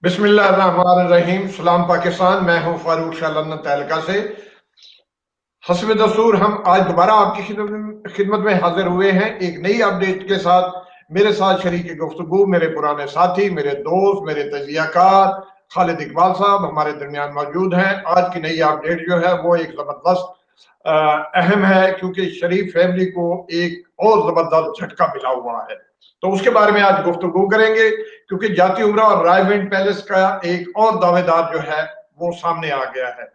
बिस्मिल्लाहिर्रहमानिर्रहीम। सलाम पाकिस्तान। मैं हूं फारूक शाह लंदन तहलका से। हस्ब दस्तूर हम आज दोबारा आपकी खिदमत में हाजिर हुए हैं एक नई अपडेट के साथ। मेरे साथ शरीक गुफ्तगू मेरे पुराने साथी, मेरे दोस्त, मेरे तजियाकार खालिद इकबाल साहब हमारे दरमियान मौजूद हैं। आज की नई अपडेट जो है वो एक जबरदस्त अहम है, क्योंकि शरीफ फैमिली को एक और जबरदस्त झटका मिला हुआ है। तो उसके बारे में आज गुफ्तगू करेंगे, क्योंकि जाती उमरा और रायविंड पैलेस का एक और दावेदार जो है वो सामने आ गया है।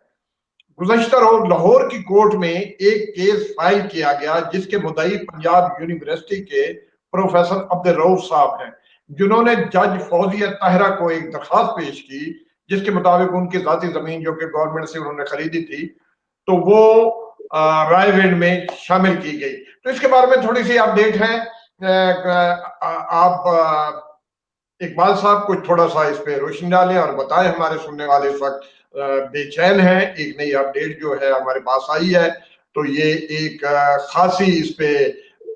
गुज़श्ता रोज लाहौर की कोर्ट में एक केस फाइल किया गया, जिसके मुद्दई पंजाब यूनिवर्सिटी के प्रोफेसर अब्दुल रऊफ साहब हैं, जिन्होंने जज फौजिया ताहिरा को एक दरखास्त पेश की, जिसके मुताबिक उनकी जाती जमीन जो कि गवर्नमेंट से उन्होंने खरीदी थी, तो वो रायविंड में शामिल की गई। तो इसके बारे में थोड़ी सी अपडेट है। आप इकबाल साहब कुछ थोड़ा सा इस पे रोशनी डालें और बताएं। हमारे सुनने वाले इस वक्त बेचैन हैं। एक नई अपडेट जो है हमारे पास आई है, तो ये एक खासी इस पे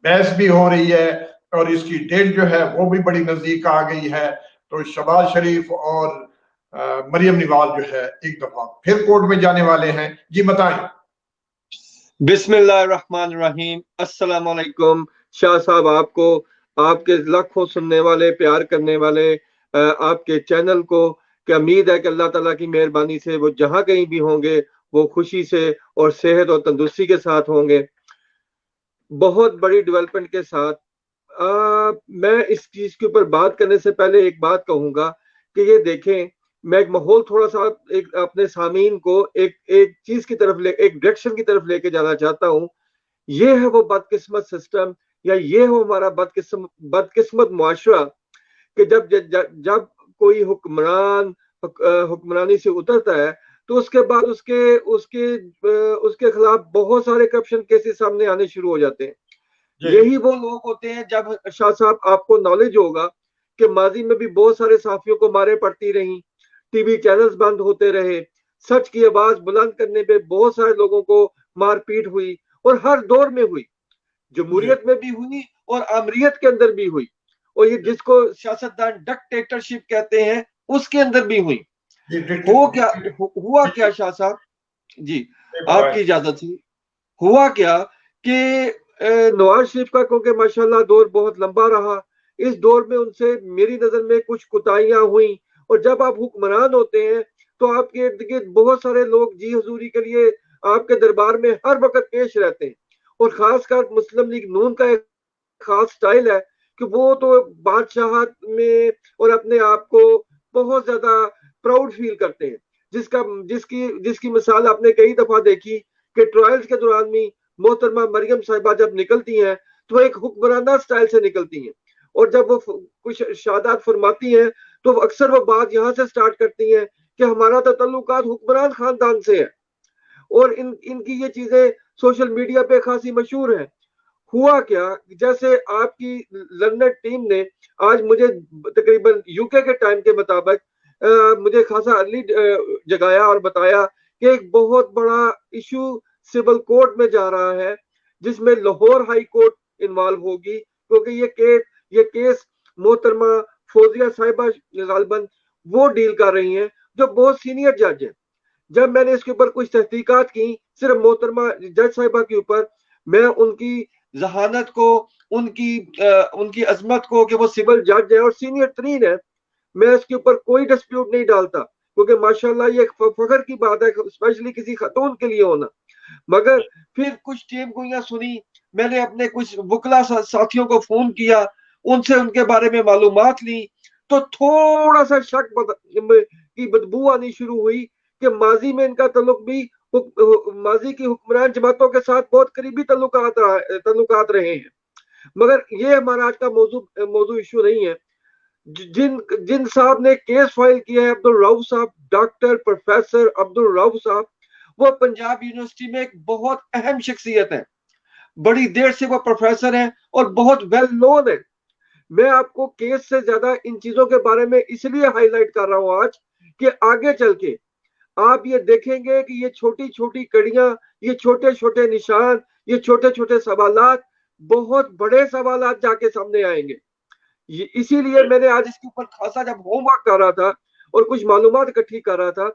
बहस भी हो रही है, और इसकी डेट जो है वो भी बड़ी नजदीक आ गई है। तो शहबाज शरीफ और मरियम नवाज जो है एक दफा फिर कोर्ट में जाने वाले हैं। जी बताएं। बिस्मिल्लाहिर्रहमानिर्रहीम। अस्सलाम वालेकुम शाह साहब, आपको, आपके लाखों सुनने वाले, प्यार करने वाले आपके चैनल को, क्या उम्मीद है कि अल्लाह ताला की मेहरबानी से वो जहां कहीं भी होंगे वो खुशी से और सेहत और तंदुरुस्ती के साथ होंगे। बहुत बड़ी डेवलपमेंट के साथ मैं इस चीज के ऊपर बात करने से पहले एक बात कहूंगा कि ये देखें, मैं एक माहौल थोड़ा सा एक अपने सामीन को एक एक चीज की तरफ एक डायरेक्शन की तरफ लेके जाना चाहता हूँ। ये है वो बदकिस्मत सिस्टम, या ये हो हमारा बदकिस्मत मुआशरा कि जब कोई हुक्मरान हुक्मरानी से उतरता है, तो उसके बाद उसके उसके उसके खिलाफ बहुत सारे करप्शन केसेस सामने आने शुरू हो जाते हैं। यही वो लोग होते हैं, जब शाह साहब आपको नॉलेज होगा कि माजी में भी बहुत सारे साफियों को मारे पड़ती रही, टीवी चैनल्स बंद होते रहे, सच की आवाज बुलंद करने पे बहुत सारे लोगों को मारपीट हुई, और हर दौर में हुई, जमहूरियत में भी हुई और अमरीत के अंदर भी हुई, और ये जिसको सियासतदान डिक्टेटरशिप कहते हैं उसके अंदर भी हुई। हो क्या हुआ क्या शाह साहब जी, आपकी इजाजत से, हुआ क्या कि नवाज शरीफ का, क्योंकि माशाल्लाह दौर बहुत लंबा रहा, इस दौर में उनसे मेरी नजर में कुछ कुताहियां हुई। और जब आप हुक्मरान होते हैं तो आपके इर्द गिर्द बहुत सारे लोग जी हजूरी के लिए आपके दरबार में हर वक्त पेश रहते हैं। और खासकर मुस्लिम लीग नून का एक खास स्टाइल है कि वो तो बादशाहत में और अपने आप को बहुत ज्यादा प्राउड फील करते हैं, जिसका जिसकी जिसकी मिसाल आपने कई दफा देखी कि ट्रायल्स के दौरान भी मोहतरमा मरियम साहिबा जब निकलती हैं तो एक हुक्मराना स्टाइल से निकलती हैं, और जब वो कुछ शादात फरमाती हैं तो अक्सर वो बात यहाँ से स्टार्ट करती हैं कि हमारा तो तल्लुकात हुक्मरान खानदान से है। और इनकी ये चीजें सोशल मीडिया पे खासी मशहूर है। हुआ क्या, जैसे आपकी लंदन टीम ने आज मुझे तकरीबन यूके के टाइम के मुताबिक मुझे खासा अर्ली जगाया और बताया कि एक बहुत बड़ा इशू सिविल कोर्ट में जा रहा है, जिसमें लाहौर हाई कोर्ट इन्वॉल्व होगी, क्योंकि ये केस मोहतरमा फौजिया साहिबा गालबन वो डील कर रही हैं, जो बहुत सीनियर जज है। जब मैंने इसके ऊपर कुछ तहकीकात की, सिर्फ मोहतरमा जज साहिबा के ऊपर, मैं उनकी जहानत को, उनकी अजमत को कि वो सिविल जज है और सीनियर तरीन है, मैं इसके ऊपर कोई डिस्प्यूट नहीं डालता, क्योंकि माशाल्लाह ये फख्र की बात है, स्पेशली किसी खतून के लिए होना। मगर फिर कुछ टेम गोइयां सुनी, मैंने अपने कुछ वकला साथियों को फोन किया, उनसे उनके बारे में मालूमात ली, तो थोड़ा सा शक की बदबू आनी शुरू हुई कि माजी में इनका तल्लुक भी माजी की हुक्मरान जमातों के साथ बहुत करीबी तल्लुकात रहे हैं। मगर ये हमारा आज का मौजू इशू नहीं है। जिन जिन साहब ने केस फाइल किया है, अब्दुल रऊफ साहब, डॉक्टर प्रोफेसर अब्दुल रऊफ साहब, वो पंजाब यूनिवर्सिटी में एक बहुत अहम शख्सियत है, बड़ी देर से वो प्रोफेसर है और बहुत वेल नोन है। मैं आपको केस से ज्यादा इन चीजों के बारे में इसलिए हाईलाइट कर रहा हूं आज कि आगे चल के आप ये देखेंगे कि ये छोटी छोटी कड़ियां, ये छोटे छोटे निशान, ये छोटे छोटे सवालात बहुत बड़े सवालात जाके सामने आएंगे। इसीलिए मैंने आज इसके ऊपर खासा जब होमवर्क कर रहा था और कुछ मालूमात इकट्ठी कर रहा था,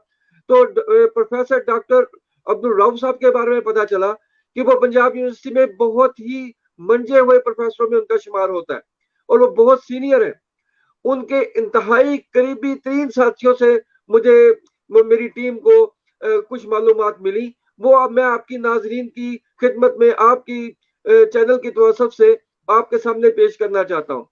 तो प्रोफेसर डॉक्टर अब्दुल रऊफ साहब के बारे में पता चला कि वो पंजाब यूनिवर्सिटी में बहुत ही मंजे हुए प्रोफेसरों में उनका शुमार होता है और वो बहुत सीनियर है। उनके इंतहाई करीबी 3 साथियों से मुझे मेरी टीम को कुछ मालूमात मिली, वो अब मैं आपकी नाजरीन की खिदमत में आपकी चैनल की तवज्जो से आपके सामने पेश करना चाहता हूँ।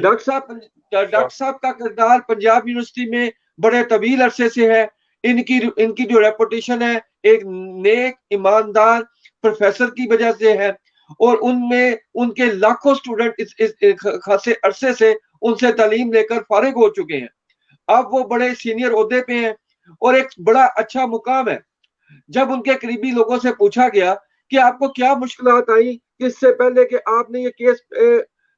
डॉक्टर साहब का किरदार पंजाब यूनिवर्सिटी में बड़े तवील अरसे से है। इनकी जो रेपुटेशन है एक नेक ईमानदार प्रोफेसर की वजह से है और उनमें उनके लाखों स्टूडेंट इस खासे अरसे से उनसे तालीम लेकर फारिग हो चुके हैं। अब वो बड़े सीनियर ओहदे पे हैं और एक बड़ा अच्छा मुकाम है। जब उनके करीबी लोगों से पूछा गया कि आपको क्या मुश्किलात आई कि इससे पहले कि आपने ये केस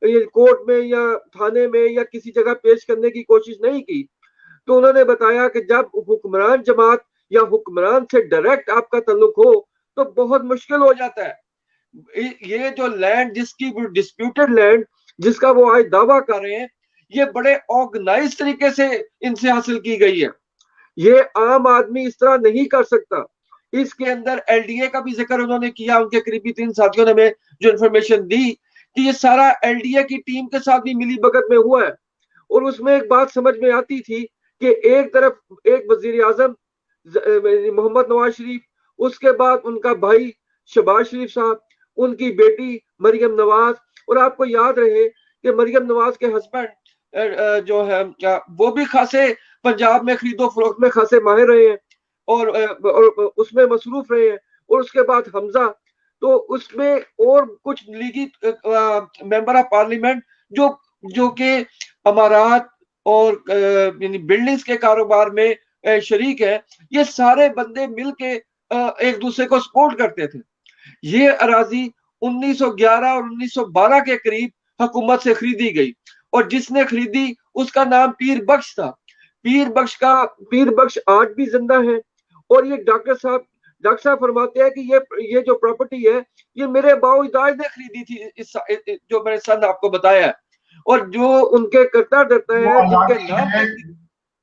ये कोर्ट में या थाने में या किसी जगह पेश करने की कोशिश नहीं की, तो उन्होंने बताया कि जब हुक्मरान जमात या हुक्मरान से डायरेक्ट आपका ताल्लुक हो तो बहुत मुश्किल हो जाता है। ये जो लैंड जिसकी डिस्प्यूटेड लैंड जिसका वो आज दावा कर रहे हैं, ये बड़े ऑर्गेनाइज तरीके से इनसे हासिल की गई है। ये आम आदमी इस तरह नहीं कर सकता। इसके अंदर एलडीए का भी जिक्र उन्होंने किया, उनके करीबी 3 साथियों ने हमें जो इन्फॉर्मेशन दी कि ये सारा एलडीए की टीम के साथ भी मिली भगत में हुआ है। और उसमें एक बात समझ में आती थी कि एक तरफ एक वजीर आजम मोहम्मद नवाज शरीफ, उसके बाद उनका भाई शहबाज शरीफ साहब, उनकी बेटी मरियम नवाज, और आपको याद रहे कि मरियम नवाज के हस्बैंड जो है वो भी खासे पंजाब में खरीदो फरोख्त में खासे माहिर रहे हैं और उसमें मसरूफ रहे हैं। और उसके बाद हमजा, तो उसमें और कुछ लीगी मेंबर ऑफ पार्लियामेंट जो जो कि अमारात और यानी बिल्डिंग्स के कारोबार में शरीक है, ये सारे बंदे मिलके एक दूसरे को सपोर्ट करते थे। ये अराजी 1911 और 1912 के करीब हुकूमत से खरीदी गई और जिसने खरीदी उसका नाम पीर बख्श था। पीर बख्श आज भी जिंदा है और ये डॉक्टर साहब फरमाते हैं कि ये जो प्रॉपर्टी है ये मेरे बाओ-इजाद ने खरीदी थी, इस जो मैंने सन आपको बताया है। और जो उनके करता धरता है जिनके नाम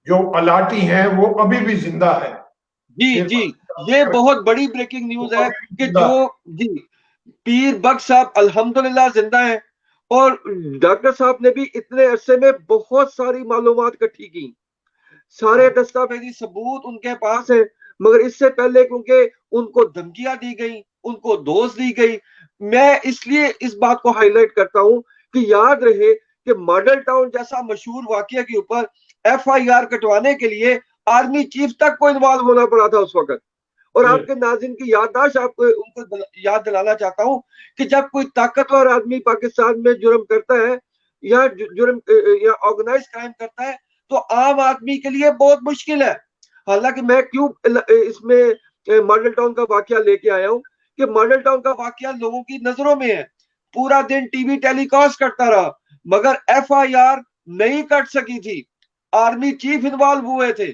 जो अलाटी है वो अभी भी जिंदा है। जी, ये बहुत बड़ी ब्रेकिंग न्यूज है कि जो जी पीर बख्श साहब अल्हम्दुलिल्लाह जिंदा है और डॉक्टर साहब ने भी इतने अरसे में बहुत सारी मालूमात इकट्ठी की, सारे दस्तावेजी सबूत उनके पास है। मगर इससे पहले क्योंकि उनको धमकियां दी गई, उनको दोष दी गई, मैं इसलिए इस बात को हाईलाइट करता हूं कि याद रहे कि मॉडल टाउन जैसा मशहूर वाकया के ऊपर एफआईआर कटवाने के लिए आर्मी चीफ तक को इन्वॉल्व होना पड़ा था उस वक्त। और आपके नाज़रीन की याददाश्त आपको उनको याद दिलाना चाहता हूं कि जब कोई ताकतवर आदमी पाकिस्तान में जुर्म करता है या जुर्म या ऑर्गेनाइज क्राइम करता है तो आम आदमी के लिए बहुत मुश्किल है। हालांकि मैं क्यों इसमें मॉडल टाउन का वाकया लेके आया हूं कि मॉडल टाउन का वाकया लोगों की नजरों में है, पूरा दिन टीवी टेलीकास्ट करता रहा मगर एफआईआर नहीं कट सकी थी। आर्मी चीफ इन्वॉल्व हुए थे।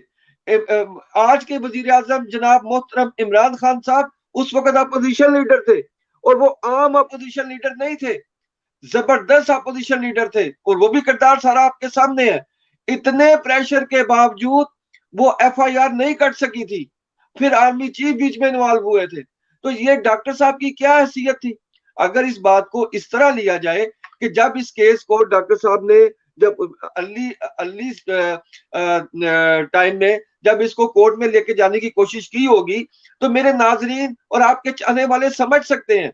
आज के वजीर आजम जनाब मोहतरम इमरान खान साहब उस वक्त अपोजिशन लीडर थे और वो आम अपोजिशन लीडर नहीं थे, जबरदस्त अपोजिशन लीडर थे और वो भी किरदार सारा आपके सामने है। इतने प्रेशर के बावजूद वो एफआईआर नहीं कट सकी थी, फिर आर्मी चीफ बीच में इन्वॉल्व हुए थे। तो ये डॉक्टर साहब की क्या हैसियत थी? अगर इस बात को इस तरह लिया जाए कि जब इस केस को डॉक्टर साहब ने जब अर्ली टाइम में जब इसको कोर्ट में लेके जाने की कोशिश की होगी तो मेरे नाजरीन और आपके चाहने वाले समझ सकते हैं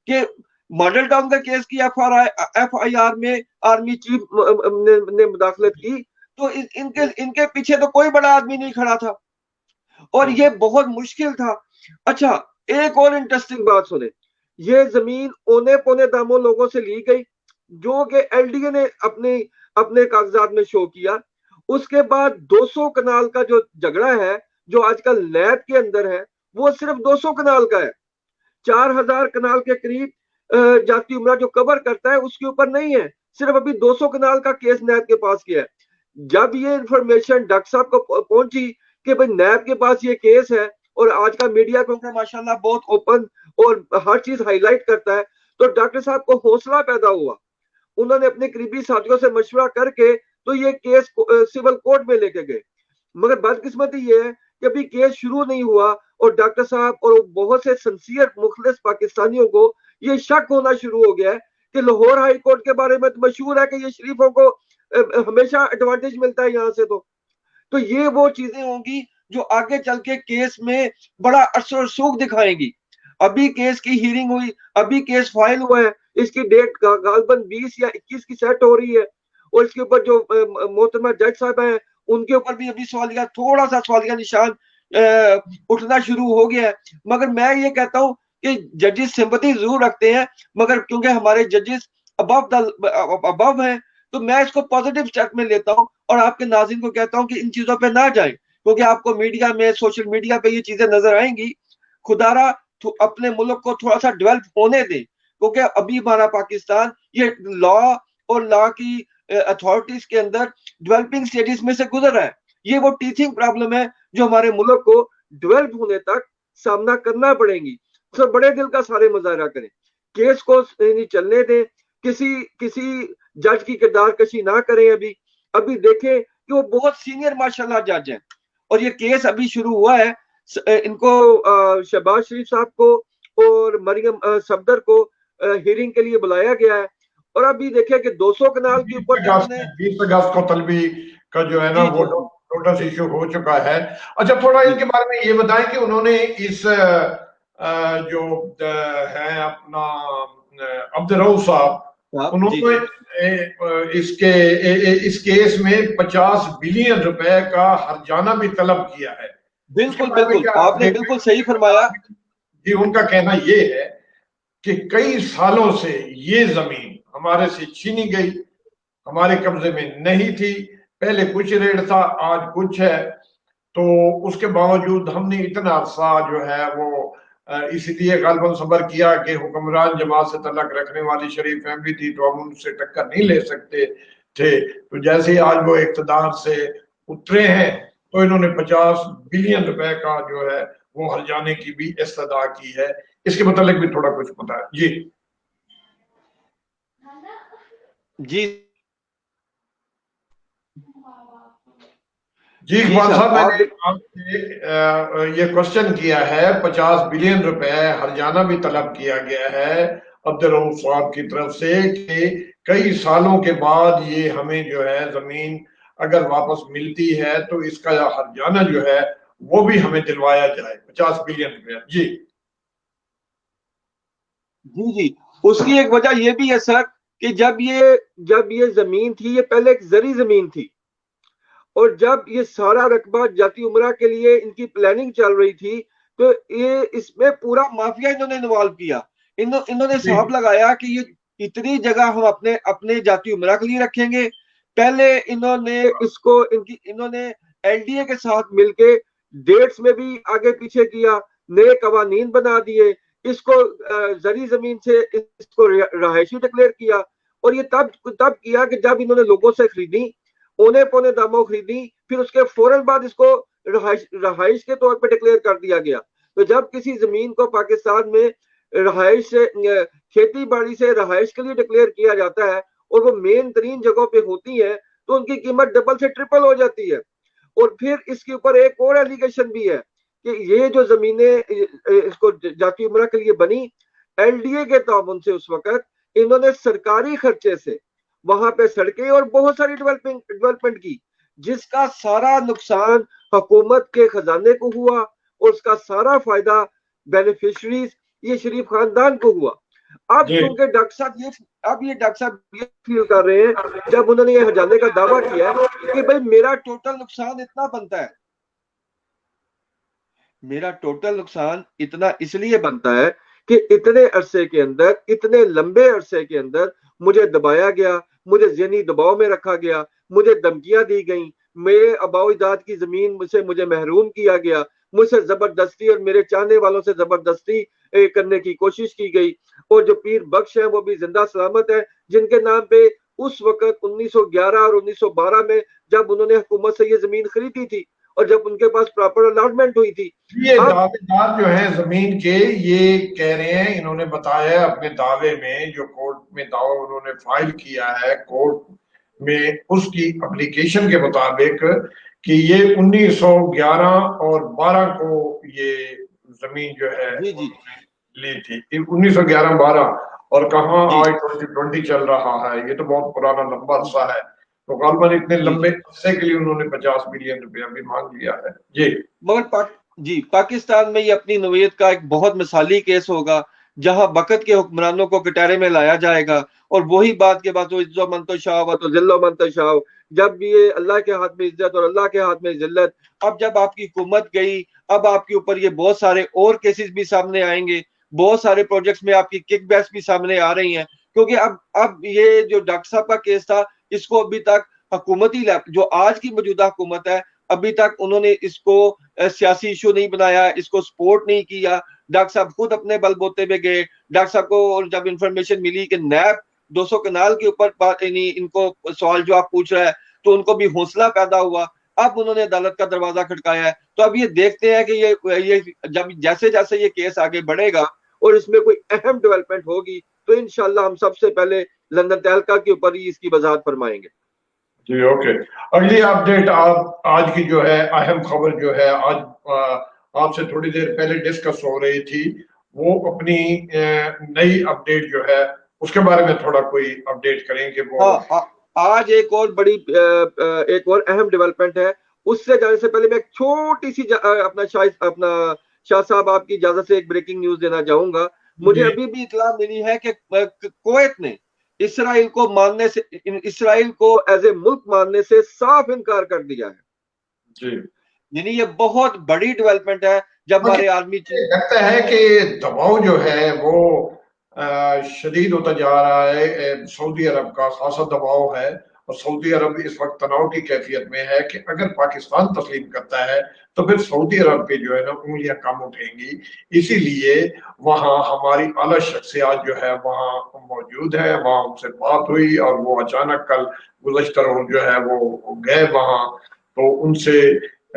कि मॉडल टाउन का केस की एफआईआर में आर्मी चीफ ने मुदाखलत की तो इनके पीछे तो कोई बड़ा आदमी नहीं खड़ा था और ये बहुत मुश्किल था। अच्छा, एक और इंटरेस्टिंग बात सुने, ये जमीन औने पौने दामों लोगों से ली गई जो कि एलडीए ने अपने कागजात में शो किया। उसके बाद 200 कनाल का जो झगड़ा है जो आजकल लैब के अंदर है वो सिर्फ 200 कनाल का है। 4000 कनाल के करीब जाती उमरा जो कवर करता है उसके ऊपर नहीं है, सिर्फ अभी 200 कनाल का केस नैब के पास किया है। जब ये इंफॉर्मेशन डॉक्टर साहब को पहुंची कि भाई नैब के पास ये केस है और आज का मीडिया क्योंकि माशाल्लाह बहुत ओपन और हर चीज हाईलाइट करता है, तो डॉक्टर साहब को हौसला पैदा हुआ। उन्होंने अपने करीबी साथियों से मशवरा करके तो ये केस सिविल कोर्ट में लेके गए। मगर बदकिस्मती ये है कि अभी केस शुरू नहीं हुआ और डॉक्टर साहब और बहुत से सिंसियर मुखलिस पाकिस्तानियों को ये शक होना शुरू हो गया है कि लाहौर हाई कोर्ट के बारे में तो मशहूर है कि ये शरीफों को हमेशा एडवांटेज मिलता है यहाँ से। तो ये वो चीजें होंगी जो आगे चल के केस में बड़ा असर रसूख दिखाएंगी। अभी केस की हियरिंग हुई, अभी केस फाइल हुआ है, इसकी डेट गालबन 20 या 21 की सेट हो रही है और इसके ऊपर जो मोहतरमा जज साहब हैं उनके ऊपर भी अभी सवालिया, थोड़ा सा सवालिया निशान उठना शुरू हो गया है। मगर मैं ये कहता हूं कि जजेस सिंपैथी जरूर रखते हैं, मगर क्योंकि हमारे जजेस अबव हैं तो मैं इसको पॉजिटिव स्टेप में लेता हूं और आपके नाज़रीन को कहता हूं कि इन चीजों पे ना जाएं, क्योंकि आपको मीडिया में, सोशल मीडिया पे ये चीजें नजर आएंगी। खुदारा अपने मुल्क को थोड़ा सा डेवलप होने दें, क्योंकि अभी हमारा पाकिस्तान ये लॉ और लॉ की अथॉरिटीज के अंदर डेवलपिंग स्टेजेस में से गुजर रहा है। ये वो टीचिंग प्रॉब्लम है जो हमारे मुल्क को डेवलप होने तक सामना करना पड़ेगी। तो बड़े दिल का सारे मुजाहरा करें, केस को नहीं चलने दें, किसी किसी जज की किरदार कशी ना करें। अभी अभी देखें कि वो बहुत सीनियर माशाल्लाह जज हैं और ये केस अभी शुरू हुआ है। इनको शहबाज शरीफ साहब को और मरियम सफदर को हियरिंग के लिए बुलाया गया है और अभी देखें कि 200 कनाल के ऊपर 20 अगस्त को तलबी का जो है ना जी, वो नोटिस इशू हो चुका है। अच्छा, थोड़ा इनके बारे में ये बताएं कि उन्होंने इस जो है अपना अब्दुल रऊफ साहब, उन्होंने इस केस में 50 बिलियन रुपए का हर्जाना भी तलब किया है। बिल्कुल बिल्कुल, आपने बिल्कुल सही फरमाया जी। उनका कहना ये है कि कई सालों से ये जमीन हमारे से छीनी गई, हमारे कब्जे में नहीं थी, पहले कुछ रेट था, आज कुछ है, तो उसके बावजूद हमने इतना अरसा जो है वो इसलिए गालबन सबर किया कि हुक्मरान जमात से तलक रखने वाली शरीफ फैमिली थी तो हम उनसे टक्कर नहीं ले सकते थे। तो जैसे ही आज वो इख्तदार से उतरे हैं तो इन्होंने 50 बिलियन रुपए का जो है वो हर्जाने की भी इस्तदा की है। इसके मतलब भी थोड़ा कुछ पता है जी। जी जी इकबाल साहब, मैंने आपसे ये क्वेश्चन किया है, 50 बिलियन रुपए हर्जाना भी तलब किया गया है अब्दुल रऊफ साहब की तरफ से कि कई सालों के बाद ये हमें जो है जमीन अगर वापस मिलती है तो इसका हर्जाना जो है वो भी हमें दिलवाया जाए, 50 बिलियन रुपए। जी जी जी, उसकी एक वजह यह भी है सर कि जब ये जमीन थी, ये पहले एक जरी जमीन थी और जब ये सारा रकबा जाती उमरा के लिए इनकी प्लानिंग चल रही थी तो ये इसमें पूरा माफिया इन्होंने इन्वॉल्व किया। इन्होंने हिसाब लगाया कि ये इतनी जगह हम अपने अपने जाती उमरा के लिए रखेंगे। पहले इन्होंने इन्होंने एलडीए के साथ मिलके डेट्स में भी आगे पीछे किया, नए कवानीन बना दिए, इसको जरी जमीन से इसको रहायशी डिक्लेयर किया और ये तब किया कि जब इन्होंने लोगों से खरीदी, औने पौने दामों खरीदी, फिर उसके फौरन बाद इसको रहाइश के तौर पे डिक्लेयर कर दिया गया। तो जब किसी जमीन को पाकिस्तान में रहाइश से, खेती बाड़ी से रहाइश के लिए डिक्लेयर किया जाता है और वो मेन तरीन जगहों पे होती है तो उनकी कीमत डबल से ट्रिपल हो जाती है। और फिर इसके ऊपर एक और एलिगेशन भी है कि ये जो जमीनें इसको जाती उमरा के लिए बनी, एलडीए के ताउन से उस वक्त इन्होंने सरकारी खर्चे से वहां पे सड़कें और बहुत सारी डेवलपमेंट की, जिसका सारा नुकसान हुकूमत के खजाने को हुआ और उसका सारा फायदा बेनिफिशरीज ये शरीफ खानदान को हुआ। अब क्योंकि डॉक्टर साहब ये फील कर रहे हैं, जब उन्होंने ये हटाने का दावा किया है कि भाई मेरा टोटल नुकसान इतना बनता है, मेरा टोटल नुकसान इतना इसलिए बनता है कि इतने अरसे के अंदर, इतने लंबे अरसे के अंदर मुझे दबाया गया, मुझे ज़हनी दबाव में रखा गया, मुझे धमकियां दी गई, मेरे आबाओ-अजदाद की जमीन से मुझे महरूम किया गया, मुझसे जबरदस्ती और मेरे चाहने वालों से जबरदस्ती करने की कोशिश की गई। और जो पीर बख्श है वो भी जिंदा सलामत है, जिनके नाम पे उस वक्त 1911 और 1912 में जब उन्होंने हुकूमत से ये जमीन खरीदी थी और जब उनके पास प्रॉपर अलॉटमेंट हुई थी। ये दावेदार जो है जमीन के, ये कह रहे हैं, इन्होंने बताया अपने दावे में, जो कोर्ट में दावा उन्होंने फाइल किया है कोर्ट में, उसकी एप्लीकेशन के मुताबिक कि ये 1911 और 12 को ये जमीन जो है जी जी ली थी, 1911-12, और कहाँ जी आज 2020 चल रहा है। ये तो बहुत पुराना लंबा अरसा है। तो गालबन इतने जी लंबे जी अरसे के लिए उन्होंने 50 बिलियन रुपया भी मांग लिया है। जी मगर जी पाकिस्तान में ये अपनी नौयत का एक बहुत मिसाली केस होगा, जहां वक़्त के हुक्मरानों को कटहरे में लाया जाएगा और वही बात के बाद, तो इज्जो मन तो शाह व तो जिल्लो मन तो शाह, जब ये अल्लाह के हाथ में इज्जत और अल्लाह के हाथ में जिल्लत। अब जब आपकी हुकूमत गई, अब आपके ऊपर ये बहुत सारे और केसेस भी सामने आएंगे, बहुत सारे प्रोजेक्ट्स में आपकी किकबैक्स भी सामने आ रही हैं, क्योंकि अब ये जो डॉक्टर साहब का केस था, इसको अभी तक हुकूमती जो आज की मौजूदा हुकूमत है, अभी तक उन्होंने इसको सियासी इशू नहीं बनाया, इसको सपोर्ट नहीं किया। डॉक्टर साहब खुद अपने बलबूते पे गए। डॉक्टर साहब को जब इंफॉर्मेशन मिली कि नैब 200 कनाल के ऊपर इनको सवाल जो आप पूछ रहा है, तो उनको भी हौसला पैदा हुआ। अब उन्होंने अदालत का दरवाजा खटकाया है। तो अब ये देखते हैं कि ये जब जैसे जैसे ये केस आगे बढ़ेगा और इसमें कोई अहम डेवलपमेंट होगी, तो इंशाल्लाह हम सबसे पहले लंदन तहलका के ऊपर ही इसकी वजाहत फरमाएंगे। जी ओके। अगली अपडेट आप आज की जो है अहम खबर जो है आज आपसे थोड़ी देर पहले डिस्कस हो रही थी, वो अपनी नई अपडेट जो है उसके बारे में थोड़ा कोई अपडेट करें कि वो। हाँ, आज एक और बड़ी एक और अहम डेवलपमेंट है। उससे जाने से पहले मैं एक छोटी सी अपना शाह साहब आपकी इजाजत से एक ब्रेकिंग न्यूज देना चाहूंगा। मुझे जी अभी भी इतला मिली है कि कुवैत ने इसराइल को एज ए मुल्क मानने से साफ इनकार कर दिया है। जी यानी ये बहुत बड़ी डेवलपमेंट है जब हमारे आर्मी चीफ। लगता है कि दबाव जो है वो शदीद होता जा रहा है। सऊदी अरब का खासा दबाव है और सऊदी अरब इस वक्त तनाव की कैफियत में है कि अगर पाकिस्तान तस्लीम करता है तो फिर सऊदी अरब पे जो है ना उंगलियां कम उठेंगी। इसीलिए वहां हमारी आला शख्सियात जो है वहां मौजूद है, वहां उनसे बात हुई और वो अचानक कल गुज़श्ता रोज जो है वो गए वहां। तो उनसे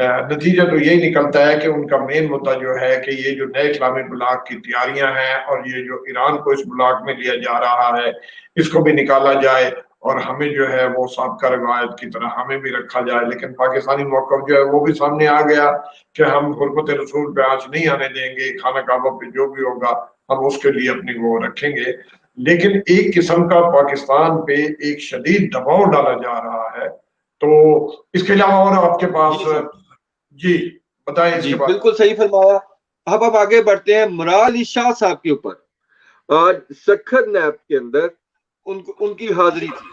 नतीजा तो यही निकलता है कि उनका मेन मुद्दा जो है कि ये जो नए इस्लामी ब्लॉक की तैयारियां हैं और ये जो ईरान को इस ब्लॉक में लिया जा रहा है, इसको भी निकाला जाए और हमें जो है वो साबका रवायत की तरह हमें भी रखा जाए। लेकिन पाकिस्तानी मौक़िफ़ जो है वो भी सामने आ गया कि हम हुर्मत रसूल पे आंच नहीं आने देंगे, खाना काबा पे जो भी होगा हम उसके लिए अपनी वो रखेंगे। लेकिन एक किस्म का पाकिस्तान पे एक शदीद दबाव डाला जा रहा है। तो इसके अलावा और आपके जी पास। सर, जी बताएं जी इसके बाद। बिल्कुल सही फरमाया। अब आगे बढ़ते हैं मुराद अली शाह साहब के ऊपर। आज सखर नैब के अंदर उनकी हाजिरी थी।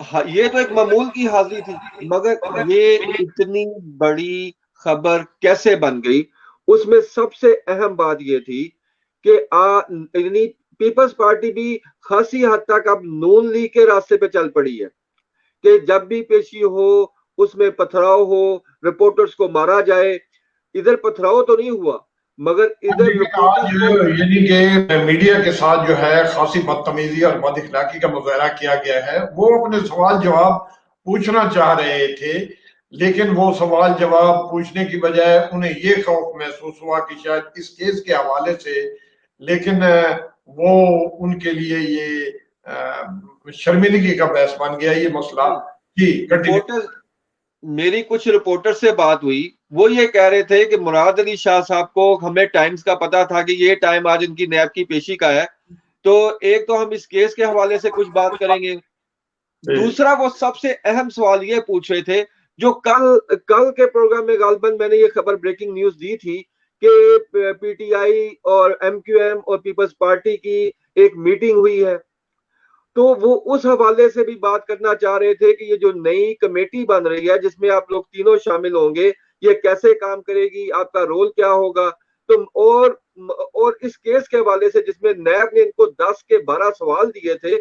हाँ, ये तो एक मामूल की हाजिरी थी, मगर ये इतनी बड़ी खबर कैसे बन गई, उसमें सबसे अहम बात ये थी कि यानी पीपल्स पार्टी भी खासी हद तक अब नून लीग के रास्ते पे चल पड़ी है कि जब भी पेशी हो उसमें पथराव हो, रिपोर्टर्स को मारा जाए। इधर पथराव तो नहीं हुआ, मगर इधर लेकिन रिपोर्टर्स को। आज यानी कि मीडिया के साथ जो है खासी बदतमीजी और बद इखलाकी का मुजाहरा किया गया है। वो अपने सवाल जवाब पूछना चाह रहे थे, लेकिन वो सवाल जवाब पूछने की बजाय उन्हें ये खौफ महसूस हुआ कि शायद इस केस के हवाले से, लेकिन वो उनके लिए ये शर्मिंदगी का बहस बन गया ये मसला। जी कंटिन्यू। रिपोर्टर मेरी कुछ रिपोर्टर से बात हुई, वो ये कह रहे थे कि मुराद अली शाह साहब को हमें टाइम्स का पता था कि ये टाइम आज इनकी नैब की पेशी का है, तो एक तो हम इस केस के हवाले से कुछ बात करेंगे। दूसरा, वो सबसे अहम सवाल ये पूछ रहे थे, जो कल कल के प्रोग्राम में गालबन मैंने ये खबर ब्रेकिंग न्यूज दी थी कि पीटीआई और एमक्यूएम और पीपल्स पार्टी की एक मीटिंग हुई है। तो वो उस हवाले से भी बात करना चाह रहे थे कि ये जो नई कमेटी बन रही है जिसमें आप लोग तीनों शामिल होंगे, ये कैसे काम करेगी, आपका रोल क्या होगा। तो और इस केस के हवाले से जिसमें नैब ने इनको 10 के 12 सवाल दिए थे,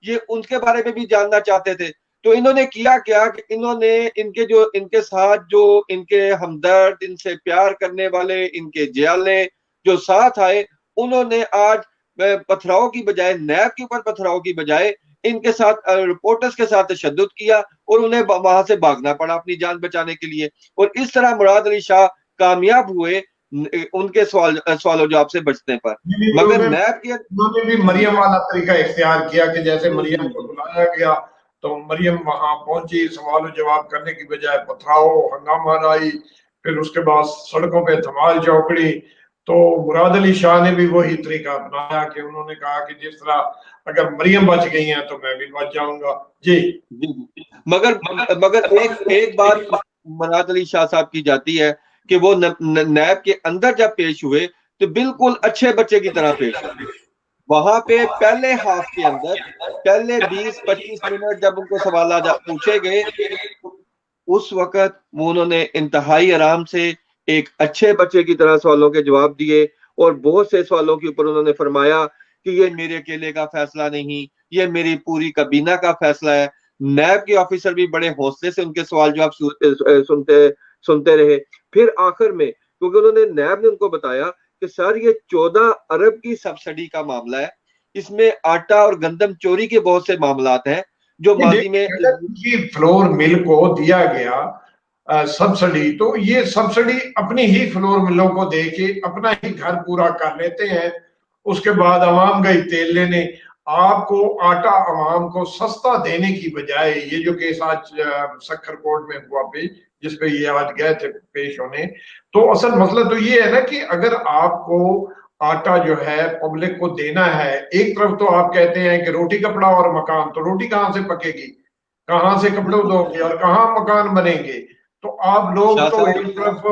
ये उनके बारे में भी जानना चाहते थे। तो इन्होंने किया क्या कि इन्होंने इनके साथ जो इनके हमदर्द, इनसे प्यार करने वाले, इनके जियाले जो साथ आए, उन्होंने आज पथराव की बजाय, नैब के ऊपर पथराव की बजाय, इनके साथ रिपोर्टर्स के साथ तशद्दुद किया और उन्हें वहां से भागना पड़ा अपनी जान बचाने के लिए। और इस तरह मुराद अली शाह कामयाब हुए उनके सवालों जवाब से बचने पर। मगर नैब के उन्होंने भी जी मरियम वाला तरीका इख्तियार किया कि जैसे जी मरियम जी को जी बुलाया गया तो मरियम वहां पहुंची, सवाल जवाब करने की बजाय पथराव हंगामा आई, फिर उसके बाद सड़कों पे धमाल चौकड़ी। तो मुराद अली शाह ने भी वही तरीका अपनाया कि उन्होंने कहा कि जिस तरह अगर मरियम बच गई हैं तो मैं भी बच जाऊंगा। जी जी। मगर मगर एक एक बात मुराद अली शाह साहब की जाती है कि वो नैब के अंदर जब पेश हुए तो बिल्कुल अच्छे बच्चे की तरह पेश हुए। वहां पे पहले हाफ के अंदर पहले 20-25 मिनट जब उनको सवाल पूछे गए तो उस वक्त वो उन्होंने इंतहाई आराम से एक अच्छे बच्चे की तरह सवालों के जवाब दिए, और बहुत से सवालों के ऊपर उन्होंने फरमाया कि ये मेरे अकेले का फैसला नहीं, ये मेरी पूरी काबीना का फैसला है। नैब के ऑफिसर भी बड़े हौसले से उनके सवाल जवाब सुनते सुनते रहे। फिर आखिर में, क्योंकि उन्होंने नैब ने उनको बताया कि सर ये 14 अरब की सब्सिडी का मामला है, इसमें आटा और गंदम चोरी के बहुत से मामलात हैं जो माजी में फ्लोर मिल को दिया गया सब्सिडी, तो ये सब्सिडी अपनी ही फ्लोर मिलों को दे के अपना ही घर पूरा कर लेते हैं। उसके बाद अवाम गई तेल लेने। आपको आटा अवाम को सस्ता देने की बजाय, ये जो केस आज सक्खर कोर्ट में हुआ पेश, जिसपे ये आज गए थे पेश होने, तो असल मसला तो ये है ना कि अगर आपको आटा जो है पब्लिक को देना है, एक तरफ तो आप कहते हैं कि रोटी कपड़ा और मकान, तो रोटी कहां से पकेगी, कहां से कपड़े दोगे और कहां मकान बनेंगे। तो आप लोग शाह तो साहब। एक तरफ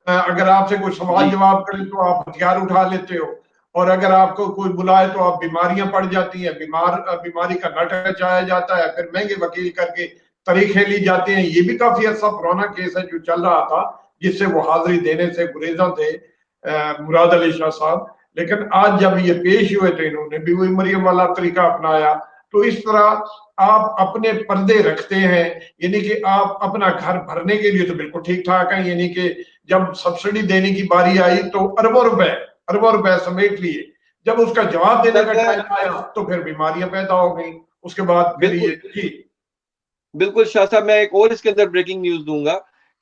अगर आपसे कोई सवाल जी जवाब करे तो आप हथियार उठा लेते हो, और अगर आपको कोई बुलाए तो आप बीमारियां पड़ जाती हैं, बीमारी का नट रचाया जाता है, फिर महंगे वकील करके तरीके ली जाते हैं। ये भी काफी अर्सा पुराना केस है जो चल रहा था, जिससे वो हाजिरी देने से गुरेजा थे मुराद अली शाह साहब। लेकिन आज जब ये पेश हुए तो इन्होंने भी वही मरियम वाला तरीका अपनाया। तो इस तरह आप अपने पर्दे रखते हैं, यानी कि आप अपना घर भरने के लिए तो बिल्कुल ठीक ठाक है, यानी कि जब सब्सिडी देने की बारी आई तो अरबों रुपए समेट लिए। जब उसका जवाब देने सर, का मैं टाइम आया तो फिर बीमारियां पैदा हो गई। उसके बाद फिर बिल्कुल ये जी बिल्कुल शाह साहब, मैं एक और इसके अंदर ब्रेकिंग न्यूज दूंगा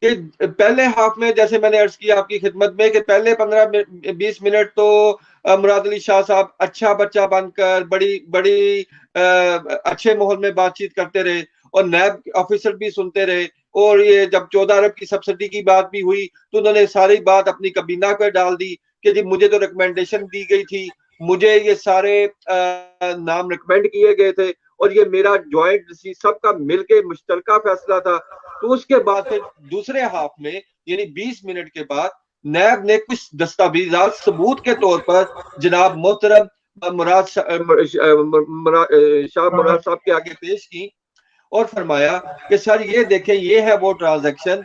कि पहले हाफ में, जैसे मैंने अर्ज किया आपकी खिदमत में, कि पहले 15-20 मिनट तो मुराद अली शाह साहब अच्छा बच्चा बनकर बड़ी बड़ी अच्छे माहौल में बातचीत करते रहे, और नैब ऑफिसर भी सुनते रहे। और ये जब 14 अरब की सब्सिडी की बात भी हुई तो उन्होंने सारी बात अपनी कबीना पर डाल दी कि जी मुझे तो रिकमेंडेशन दी गई थी, मुझे ये सारे नाम रिकमेंड किए गए थे, और ये मेरा ज्वाइंट सबका मिलके मुश्तरका फैसला था। तो उसके बाद फिर दूसरे हाफ में, यानी 20 मिनट के बाद, नैब ने कुछ दस्तावेजात सबूत के तौर पर जनाब मोहतरम शाह मुराद साहब के आगे पेश की, और फरमाया कि सर ये देखें, ये है वो ट्रांजैक्शन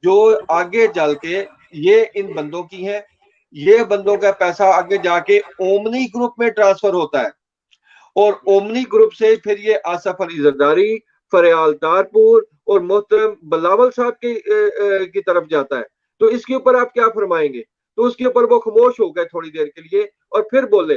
जो आगे चल के ये इन बंदों की है, ये बंदों का पैसा आगे जाके ओमनी ग्रुप में ट्रांसफर होता है, और ओमनी ग्रुप से फिर ये आसफ अली जरदारी, फरियाल तारपुर और मोहतरम बिलावल साहब की तरफ जाता है। तो इसके ऊपर आप क्या फरमाएंगे? तो उसके ऊपर वो खामोश हो गए थोड़ी देर के लिए, और फिर बोले,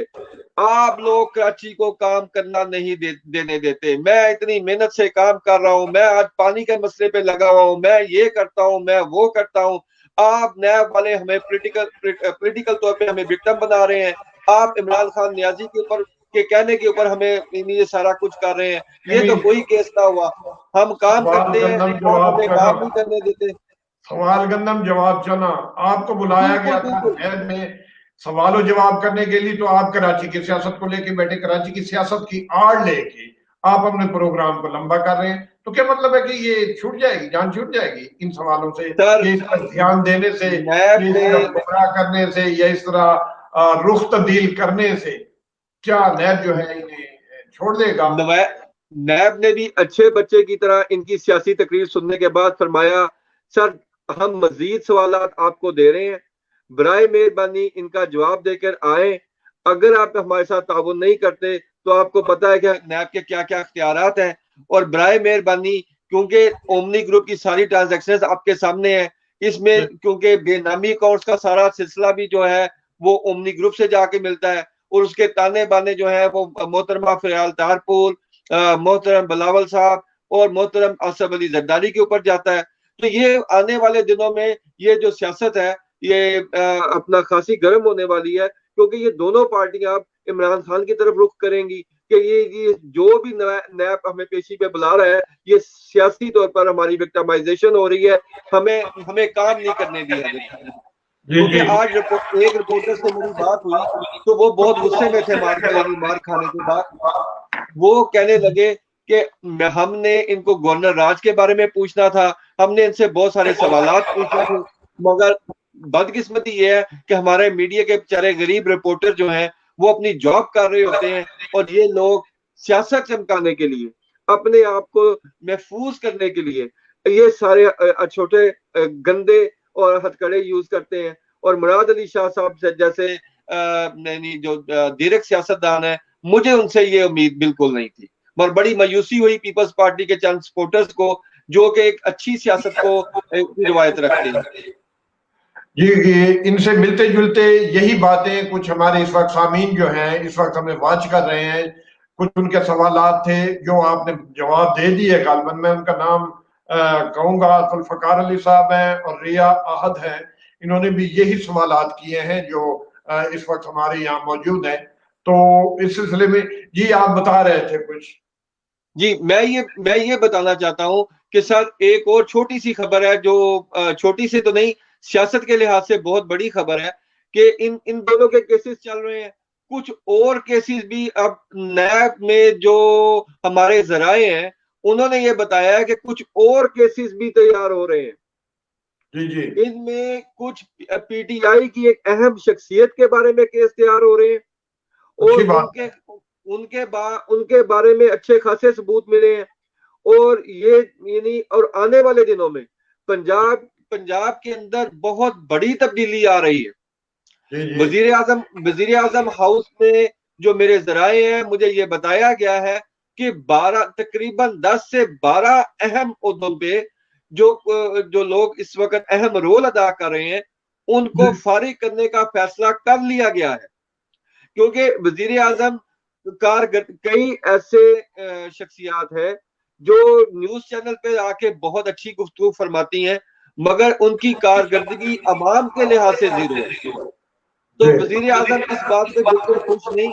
आप लोग कराची को काम करना नहीं देने देते, मैं इतनी मेहनत से काम कर रहा हूं, मैं आज पानी के मसले पे लगा हुआ हूं, मैं ये करता हूं, मैं वो करता हूं, आप नैब वाले हमें पॉलिटिकल तौर पे हमें विक्टिम बना रहे हैं, आप इमरान खान नियाजी के ऊपर के कहने के ऊपर हमें ये सारा कुछ कर रहे हैं, ये तो कोई केस ना हुआ, हम काम सवाल करते हैं, गंदम आप जवाब हमें चना, काम नहीं करने देते। सवाल गंदम जवाब चना। आपको बुलाया बिल्कुल गया था बिल्कुल। नैब में सवाल जवाब करने के लिए, तो आप कराची की सियासत को लेके बैठे, कराची की सियासत की आड़ लेके आप अपने प्रोग्राम को लंबा कर रहे हैं। तो क्या मतलब है कि ये छूट जाएगी, जान छूट जाएगी इन सवालों से, सर, ये इस पर ध्यान देने से, नैब ये इस ने तरह गुमराह करने से, या इस तरह रुख तब्दील करने से क्या नैब जो है इन्हें छोड़ देगा? नैब ने भी अच्छे बच्चे की तरह इनकी सियासी तकरीर सुनने के बाद फरमाया, सर हम मजीद सवाल आपको दे रहे हैं, बराए मेहरबानी इनका जवाब देकर आए, अगर आप हमारे साथ ताउन नहीं करते तो आपको पता है कि नैब के क्या क्या इख्तियारात हैं, और बराए मेहरबानी, क्योंकि ओमनी ग्रुप की सारी ट्रांजैक्शन आपके सामने है, इसमें क्योंकि बेनामी अकाउंट्स का सारा सिलसिला भी जो है वो ओमनी ग्रुप से जाके मिलता है, और उसके ताने बाने जो है वो मोहतरमा फरियाल तारपुर, मोहतरम बिलावल साहब और मोहतरम आसफ अली जरदारी के ऊपर जाता है। तो ये आने वाले दिनों में ये जो सियासत है ये अपना खासी गर्म होने वाली है, क्योंकि ये दोनों पार्टियां अब इमरान खान की तरफ रुख करेंगी, कि ये जो भी नैब हमें पेशी पे बुला रहा है, ये सियासी तौर पर हमारी विक्टिमाइजेशन हो रही है, हमें काम नहीं करने दिया जाता। जी क्योंकि जी आज एक रिपोर्टर से मेरी बात हुई तो वो बहुत गुस्से में थे मार खाने के बाद। वो कहने लगे कि हमने इनको गवर्नर राज के बारे में पूछना था, हमने इनसे बहुत सारे सवालात पूछे थे, मगर बदकिस्मती ये है कि हमारे मीडिया के बेचारे गरीब रिपोर्टर जो हैं वो अपनी जॉब कर रहे होते हैं, और ये लोग सियासत चमकाने के लिए, अपने आप को महफूज करने के लिए ये सारे छोटे गंदे और हथकड़े यूज करते हैं। और मुराद अली शाह साहब से जैसे जो दीरक सियासतदान है, मुझे उनसे ये उम्मीद बिल्कुल नहीं थी। मगर बड़ी मायूसी हुई पीपल्स पार्टी के चंद सपोर्टर्स को, जो कि एक अच्छी सियासत को रिवायत रखते हैं। जी, इनसे मिलते जुलते यही बातें कुछ हमारे इस वक्त सामीन जो हैं इस वक्त हमें वॉच कर रहे हैं, कुछ उनके सवालात थे जो आपने जवाब दे दिए। गालबन में उनका नाम कहूंगा, जुल्फकार अली साहब हैं और रिया आहद हैं, इन्होंने भी यही सवालात किए हैं जो इस वक्त हमारे यहाँ मौजूद हैं। तो इस सिलसिले में जी आप बता रहे थे कुछ। जी, मैं ये बताना चाहता हूं कि सर एक और छोटी सी खबर है, जो छोटी सी तो नहीं, सियासत के लिहाज से बहुत बड़ी खबर है कि इन इन दोनों के केसेस चल रहे हैं। कुछ और केसेस भी अब नैब में जो हमारे जराए हैं उन्होंने ये बताया है कि कुछ और केसेस भी तैयार हो रहे हैं। जी जी, इनमें कुछ पीटीआई की एक अहम शख्सियत के बारे में केस तैयार हो रहे हैं, और अच्छी बात है। उनके बारे में अच्छे खासे सबूत मिले हैं। और ये यानी और आने वाले दिनों में पंजाब के अंदर बहुत बड़ी तब्दीली आ रही है। जी जी, वजीर आजम हाउस में जो मेरे जराए हैं, मुझे ये बताया गया है कि 12 तकरीबन 10 से 12 अहम ओहदों पे जो लोग इस वक्त अहम रोल अदा कर रहे हैं उनको फारिग करने का फैसला कर लिया गया है। क्योंकि वजीर आजम कई ऐसे शख्सियात हैं जो न्यूज चैनल पे आके बहुत अच्छी गुफ्तगू फरमाती हैं, मगर उनकी कारकर्दगी अवाम के लिहाज से जीरो है। तो वजीर आजम इस बात पे बिल्कुल खुश नहीं,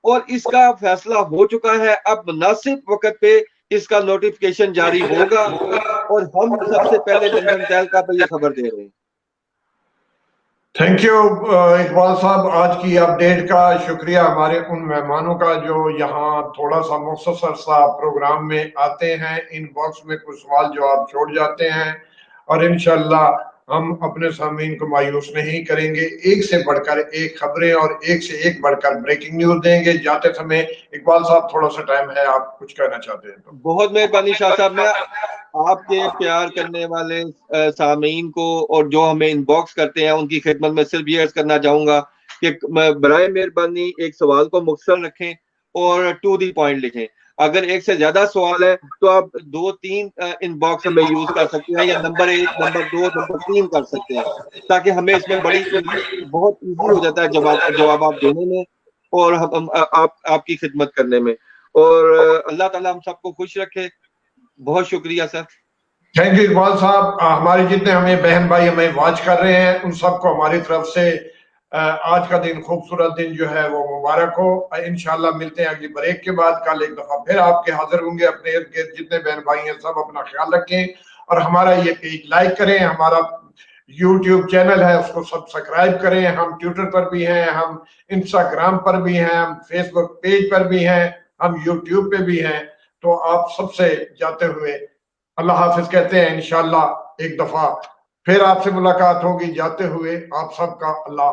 और इसका फैसला हो चुका है। अब मुनासिब वक्त पे इसका नोटिफिकेशन जारी होगा, और हम सबसे पहले लंदन तहलका पे ये खबर दे रहे हैं। थैंक यू इकबाल साहब, आज की अपडेट का शुक्रिया हमारे उन मेहमानों का जो यहाँ थोड़ा सा मुख्तसर सा प्रोग्राम में आते हैं, इन बॉक्स में कुछ सवाल जवाब छोड़ जाते हैं, और इंशाल्लाह हम अपने सामीन को मायूस नहीं करेंगे। एक से बढ़कर एक खबरें और एक से एक बढ़कर ब्रेकिंग न्यूज देंगे। जाते समय इकबाल साहब थोड़ा सा टाइम है, आप कुछ कहना चाहते हैं तो। बहुत मेहरबानी शाह साहब। मैं आपके प्यार करने वाले सामीन को और जो हमें इनबॉक्स करते हैं उनकी खिदमत में सिर्फ ये अर्ज करना चाहूंगा कि बराए मेहरबानी एक सवाल को मुख्तसर रखें और टू दी पॉइंट लिखें। अगर एक से ज्यादा सवाल है तो आप 2-3 इनबॉक्स हमें यूज कर सकते हैं, या नंबर 1, नंबर 2, नंबर 3 कर सकते हैं, ताकि हमें इसमें बहुत इजी हो जाता है जवाब आप देने में, और हम आपकी खिदमत करने में। और अल्लाह ताला हम सबको खुश रखे। बहुत शुक्रिया सर। थैंक यू इकबाल साहब। हमारे जितने हमें बहन भाई हमें वॉच कर रहे हैं उन सबको हमारी तरफ से आज का दिन, खूबसूरत दिन जो है वो मुबारक हो। इंशाल्लाह मिलते हैं अगली ब्रेक के बाद। कल एक दफा फिर आपके हाजिर होंगे। अपने इर्द गिर्द जितने बहन भाई हैं सब अपना ख्याल रखें, और हमारा ये पेज लाइक करें, हमारा यूट्यूब चैनल है उसको सब्सक्राइब करें। हम ट्विटर पर भी हैं, हम इंस्टाग्राम पर भी हैं, हम फेसबुक पेज पर भी हैं, हम यूट्यूब पे भी हैं। तो आप सबसे जाते हुए अल्लाह हाफिज कहते हैं। इंशाल्लाह एक दफा फिर आपसे मुलाकात होगी। जाते हुए आप सबका अल्लाह